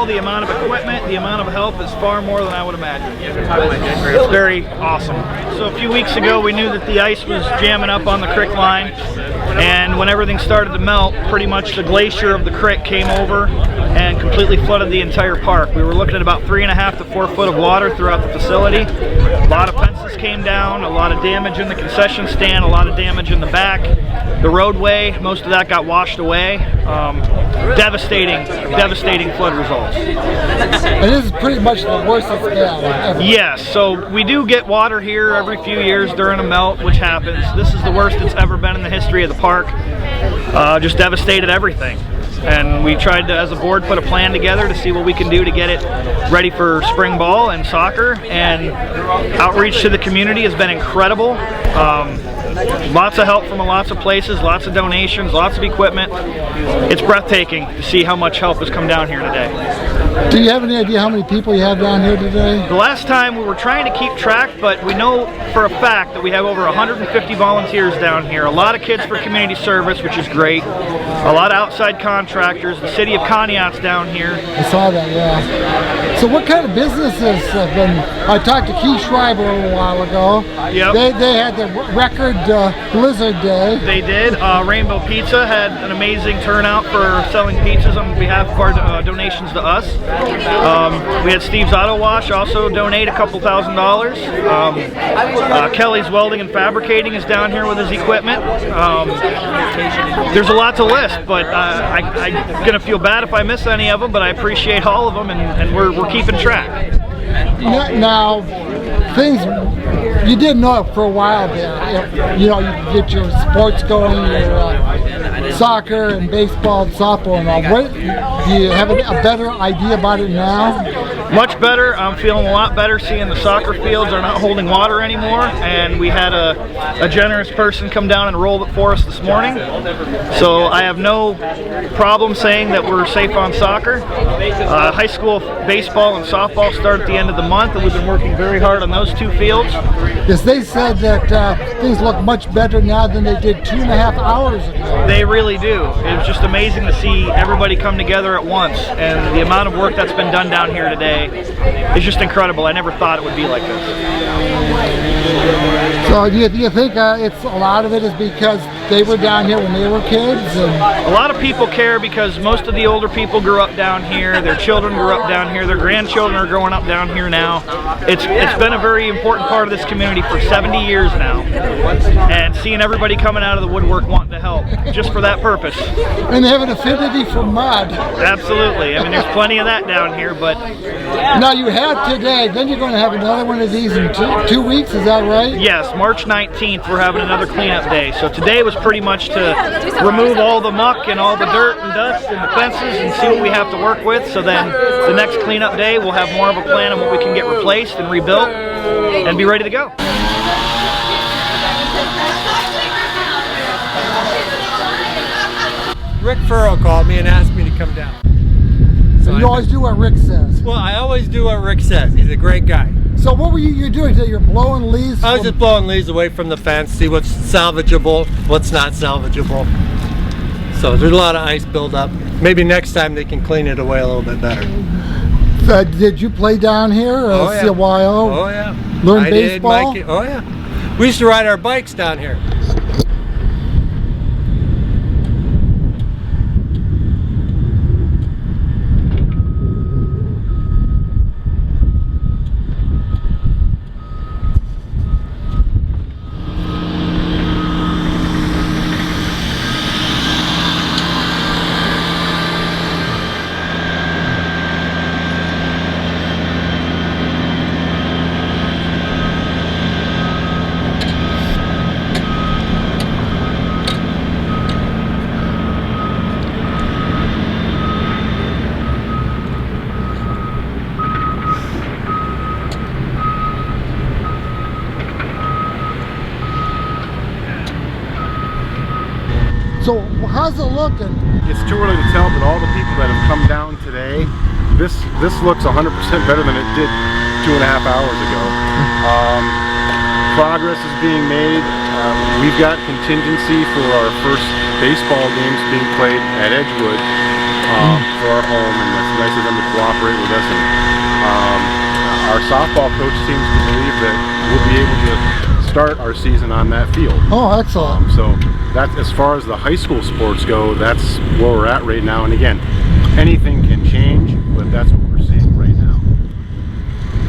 the amount of equipment, the amount of help is far more than I would imagine. It's very awesome. So a few weeks ago we knew that the ice was jamming up on the creek line, and when everything started to melt, pretty much the glacier of the creek came over and completely flooded the entire park. We were looking at about 3.5 to 4 foot of water throughout the facility. A lot of fences came down, a lot of damage in the concession stand, a lot of damage in the back. The roadway, most of that got washed away. Devastating flood results. And this is pretty much the worst it's been ever. Yes, so we do get water here every few years during a melt, which happens. This is the worst it's ever been in the history of the park. Just devastated everything. And we tried to, as a board, put a plan together to see what we can do to get it ready for spring ball and soccer. And outreach to the community has been incredible. Lots of help from lots of places, lots of donations, lots of equipment. It's breathtaking to see how much help has come down here today. Do you have any idea how many people you have down here today? The last time we were trying to keep track, but we know for a fact that we have over 150 volunteers down here. A lot of kids for community service, which is great. A lot of outside contractors. The city of Conneaut's down here. I saw that, yeah. So what kind of businesses have been, I talked to Keith Schreiber a little while ago. Yep. They had the record Blizzard Day. They did. Rainbow Pizza had an amazing turnout for selling pizzas on behalf of our donations to us. We had Steve's Auto Wash also donate a couple $1,000s. Kelly's Welding and Fabricating is down here with his equipment. There's a lot to list, but I'm going to feel bad if I miss any of them, but I appreciate all of them, and we're keeping track. Now, things, you didn't know it for a while there. You know, you get your sports going, your soccer and baseball and softball and all. Do you have a better idea about it now? Much better. I'm feeling a lot better seeing the soccer fields are not holding water anymore, and we had a generous person come down and roll it for us this morning. So I have no problem saying that we're safe on soccer. High school baseball and softball start at the end of the month, and we've been working very hard on those two fields. Yes, they said that things look much better now than they did 2.5 hours ago. They really do. It was just amazing to see everybody come together at once, and the amount of work that's been done down here today is just incredible. I never thought it would be like this. So do you think it's a lot of it is because they were down here when they were kids? A lot of people care because most of the older people grew up down here, their children grew up down here, their grandchildren are growing up down here now. It's been a very important part of this community for 70 years now, and seeing everybody coming out of the woodwork wanting to help just for that purpose. And they have an affinity for mud. Absolutely. I mean, there's plenty of that down here, but... Now you had today, then you're going to have another one of these in 2 weeks, is that right? Yes, March 19th we're having another cleanup day. So today was pretty much to remove all the muck and all the dirt and dust and the fences and see what we have to work with. So then the next cleanup day we'll have more of a plan on what we can get replaced and rebuilt and be ready to go. Rick Furrow called me and asked me to come down. So you always do what Rick says. Well, I always do what Rick says. He's a great guy. So what were you doing today? You're blowing leaves? I was just blowing leaves away from the fence, see what's salvageable, what's not salvageable. So there's a lot of ice buildup. Maybe next time they can clean it away a little bit better. Did you play down here? Oh, yeah. CLYO? Oh yeah. Learn baseball? Oh yeah. We used to ride our bikes down here. So how's it looking? It's too early to tell, but all the people that have come down today, this looks 100% better than it did 2.5 hours ago. Progress is being made. We've got contingency for our first baseball games being played at Edgewood, for our home, and it's nice of them to cooperate with us. And our softball coach seems to believe that we'll be able to start our season on that field. Oh, excellent. So that's, as far as the high school sports go, that's where we're at right now. And again, anything can change, but that's what we're seeing right now.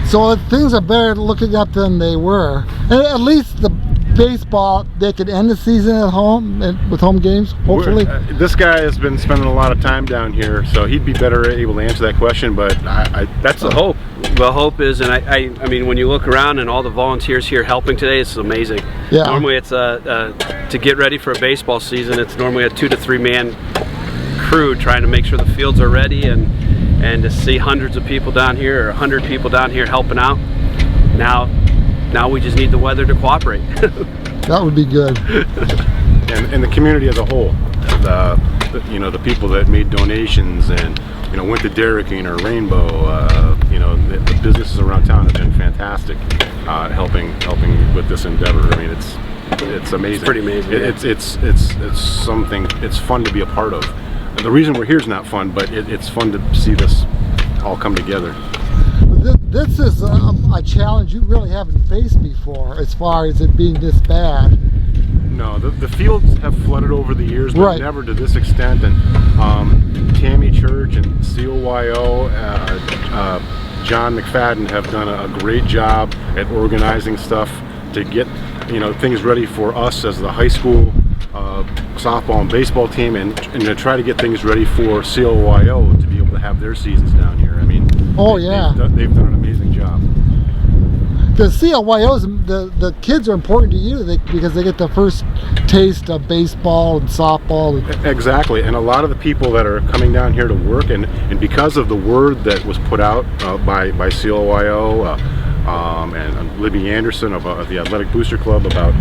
So things are better looking up than they were. And at least the baseball, they could end the season at home and with home games, hopefully. This guy has been spending a lot of time down here, so he'd be better able to answer that question, but that's the hope. The hope is, and I mean, when you look around and all the volunteers here helping today, it's amazing. Yeah. Normally it's to get ready for a baseball season, it's normally a 2 to 3 man crew trying to make sure the fields are ready, and to see hundreds of people down here, or 100 people down here helping out, now we just need the weather to cooperate. That would be good. And the community as a whole, the people that made donations and went to Dairy Queen or Rainbow, the businesses around town have been fantastic, helping with this endeavor. I mean, it's amazing. It's pretty amazing. It's something. It's fun to be a part of. And the reason we're here is not fun, but it's fun to see this all come together. This is a challenge you really haven't faced before, as far as it being this bad. No, the fields have flooded over the years, but right. Never to this extent. And Tammy Church and CLYO, John McFadden have done a great job at organizing stuff to get things ready for us as the high school softball and baseball team, and to try to get things ready for CLYO to be able to have their seasons down here. I mean, they've done an amazing job. The CLYOs, the kids are important to you because they get the first taste of baseball and softball. Exactly, and a lot of the people that are coming down here to work, and because of the word that was put out by CLYO and Libby Anderson of the Athletic Booster Club about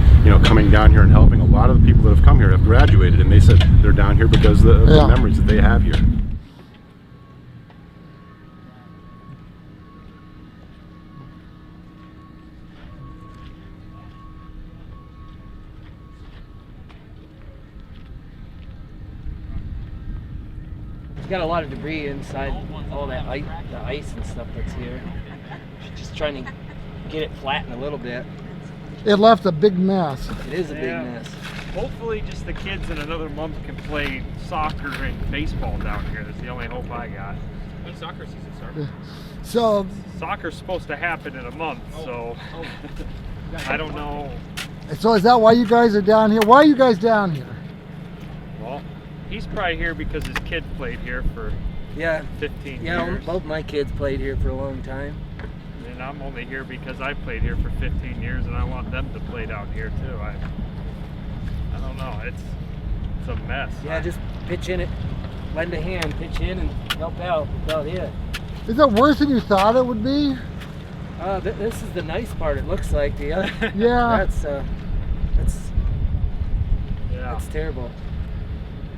coming down here and helping, a lot of the people that have come here have graduated, and they said they're down here because of the memories that they have here. Got a lot of debris inside all that the ice and stuff that's here. Just trying to get it flattened a little bit. It left a big mess. It is a big mess. Hopefully just the kids in another month can play soccer and baseball down here. That's the only hope I got. When soccer season starts? So soccer's supposed to happen in a month, so I don't know. So is that why you guys are down here? Why are you guys down here? Well, he's probably here because his kid played here for 15 years. Yeah, both my kids played here for a long time. And I'm only here because I played here for 15 years, and I want them to play down here too. I don't know. It's a mess. Yeah, just pitch in it, lend a hand, pitch in and help out. That's about it. Is it worse than you thought it would be? This is the nice part. It looks like the other. Yeah. That's terrible.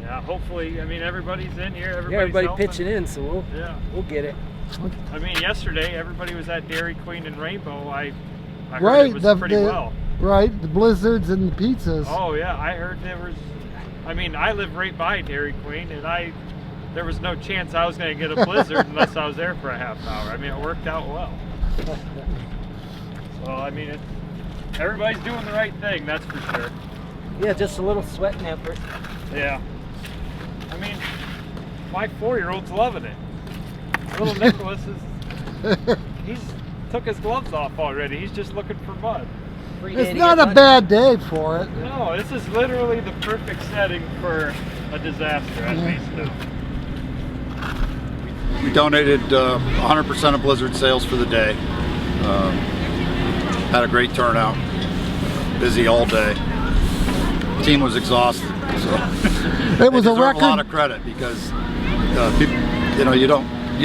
Yeah, hopefully, I mean, everybody's in here. Everybody helping. pitching in, so we'll get it. I mean, yesterday everybody was at Dairy Queen and Rainbow. I heard it was pretty well. Right, the blizzards and the pizzas. Oh yeah, I heard there was. I mean, I live right by Dairy Queen, and there was no chance I was going to get a blizzard unless I was there for a half hour. I mean, it worked out well. So I mean, everybody's doing the right thing, that's for sure. Yeah, just a little sweating effort. Yeah. I mean, my 4-year-old's loving it. Little Nicholas he's took his gloves off already. He's just looking for mud. It's not a bad day for it. No, this is literally the perfect setting for a disaster, as we know. We donated 100% of Blizzard sales for the day. Had a great turnout. Busy all day. Team was exhausted. So it was a record. A lot of credit because people, you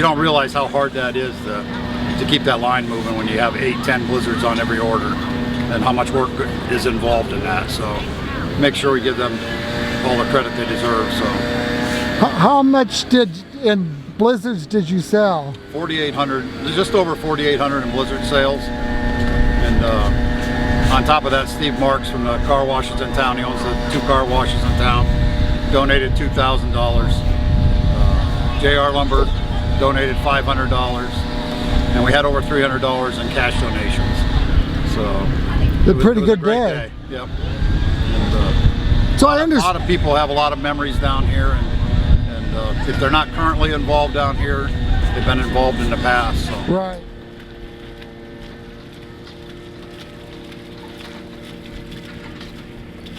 don't realize how hard that is to keep that line moving when you have 8-10 blizzards on every order, and how much work is involved in that. So make sure we give them all the credit they deserve. So how much in blizzards did you sell? 4,800, just over 4,800 in blizzard sales, and on top of that, Steve Marks from the car washes in town, he owns the 2 car washes in town, donated $2,000 JR Lumber donated $500, and we had over $300 in cash donations. So a pretty good great day. Yep. And, So I a lot understand. of people have a lot of memories down here, and if they're not currently involved down here, they've been involved in the past. So. Right.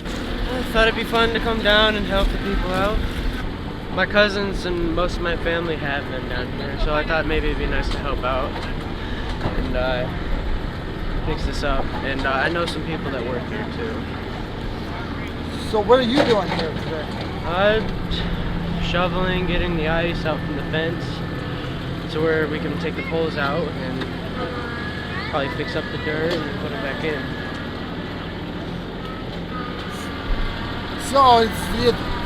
I thought it'd be fun to come down and help the people out. My cousins and most of my family have been down here, so I thought maybe it'd be nice to help out and fix this up. And I know some people that work here too. So what are you doing here today? Shoveling, getting the ice out from the fence to where we can take the poles out and probably fix up the dirt and put it back in. So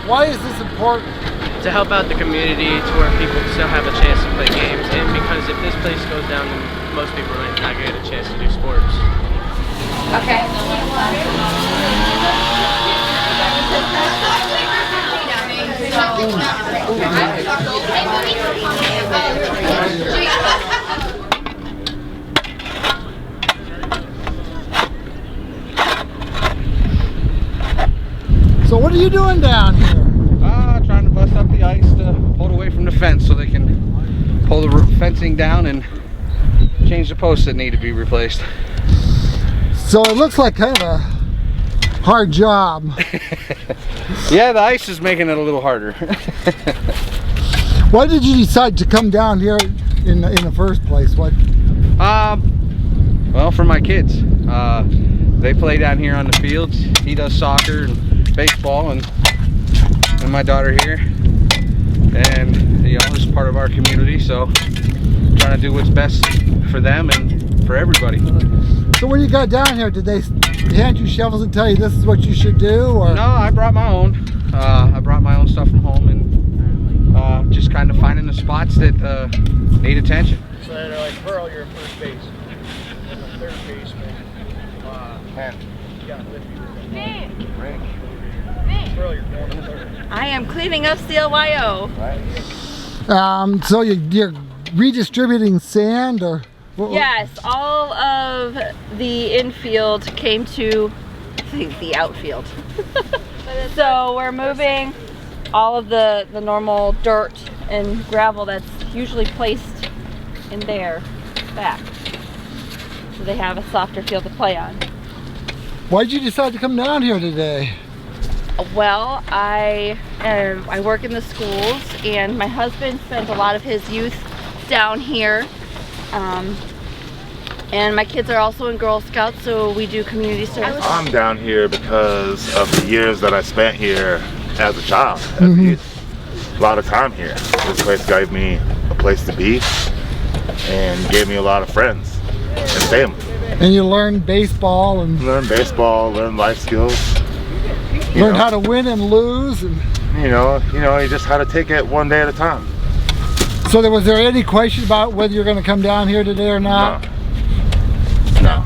why is this important? To help out the community to where people still have a chance to play games, and because if this place goes down, then most people might not get a chance to do sports. Okay. So what are you doing down here? Trying to bust up the ice to pull it away from the fence so they can pull the fencing down and change the posts that need to be replaced. So it looks like kind of a hard job. Yeah, the ice is making it a little harder. Why did you decide to come down here in the first place? What? Well, for my kids. They play down here on the fields. He does soccer and baseball, and my daughter here. And you know, this is part of our community, so trying to do what's best for them and for everybody. So when you got down here, did they hand you shovels and tell you this is what you should do, or? No, I brought my own. I brought my own stuff from home, and just kind of finding the spots that need attention. So they're like, Pearl, you're first base. And the third baseman, you got Rick. Pearl, you're going to third. I am cleaning up CLYO. So you're redistributing sand, or? Yes, all of the infield came to the outfield. So we're moving all of the normal dirt and gravel that's usually placed in there back, so they have a softer field to play on. Why did you decide to come down here today? Well, I work in the schools, and my husband spent a lot of his youth down here. And my kids are also in Girl Scouts, so we do community service. I'm down here because of the years that I spent here as a child, as a youth. A lot of time here. This place gave me a place to be and gave me a lot of friends and family. And you learn baseball and learn baseball, learn life skills. Learn how to win and lose, and you just how to take it one day at a time. So was there any question about whether you're going to come down here today or not? No.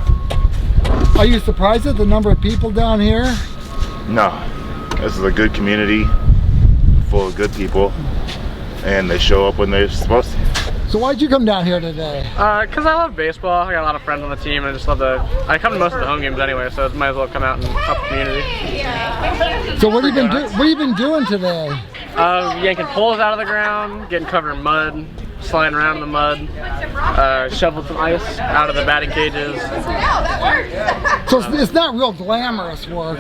Are you surprised at the number of people down here? No. This is a good community full of good people, and they show up when they're supposed to. So why'd you come down here today? Because I love baseball. I got a lot of friends on the team, and I just love I come to most of the home games anyway, so might as well come out and help the community. So what have you been doing today? Yanking poles out of the ground, getting covered in mud, sliding around in the mud, shoveled some ice out of the batting cages. So it's not real glamorous work.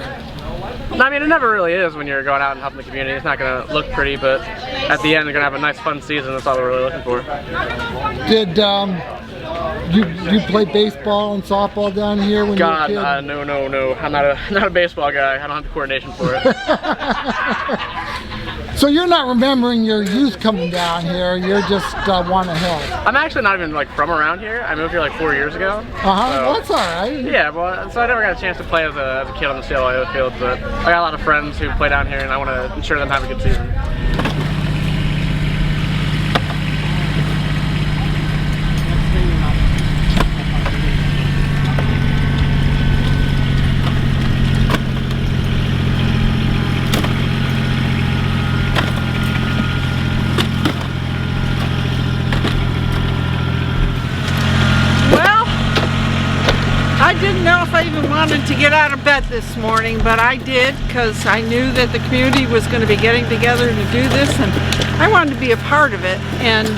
I mean, it never really is when you're going out and helping the community. It's not going to look pretty, but at the end, they're going to have a nice, fun season. That's all we're really looking for. Did you play baseball and softball down here when you were a kid? No. I'm not a baseball guy. I don't have the coordination for it. So you're not remembering your youth coming down here. You're just want to help. I'm actually not even from around here. I moved here like 4 years ago. Well, that's all right. Yeah, well, so I never got a chance to play as a kid on the CLYO field, but I got a lot of friends who play down here, and I want to ensure them have a good season. to get out of bed this morning, but I did because I knew that the community was going to be getting together to do this, and I wanted to be a part of it. And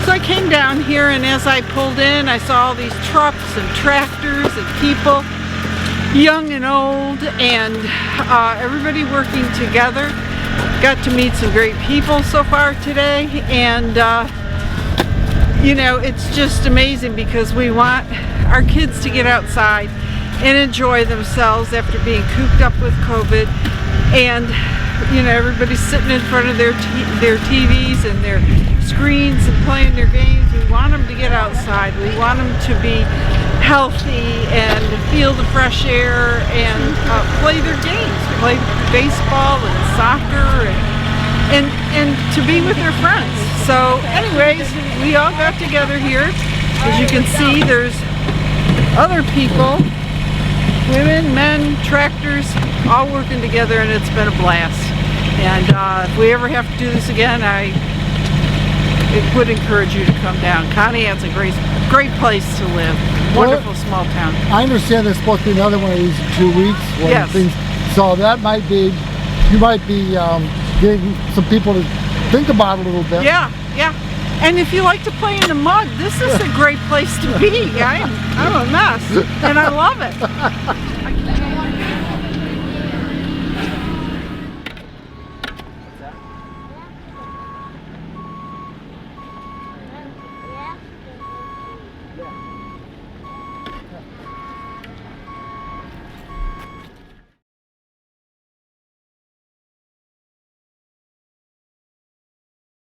so I came down here, and as I pulled in, I saw all these trucks and tractors and people, young and old, and everybody working together. Got to meet some great people so far today, and you know, it's just amazing because we want our kids to get outside and enjoy themselves after being cooped up with COVID. And you know, everybody's sitting in front of their TVs and their screens and playing their games. We want them to get outside. We want them to be healthy and feel the fresh air and play their games, play baseball and soccer and to be with their friends. So anyways, we all got together here. As you can see, there's other people, women, men, tractors, all working together, and it's been a blast. And if we ever have to do this again, I would encourage you to come down. Conneaut's a great place to live. Wonderful small town. I understand there's supposed to be another one of these in 2 weeks. Yes. So that might be, you might be getting some people to think about it a little bit. Yeah, yeah. And if you like to play in the mud, this is a great place to be. I'm a mess, and I love it.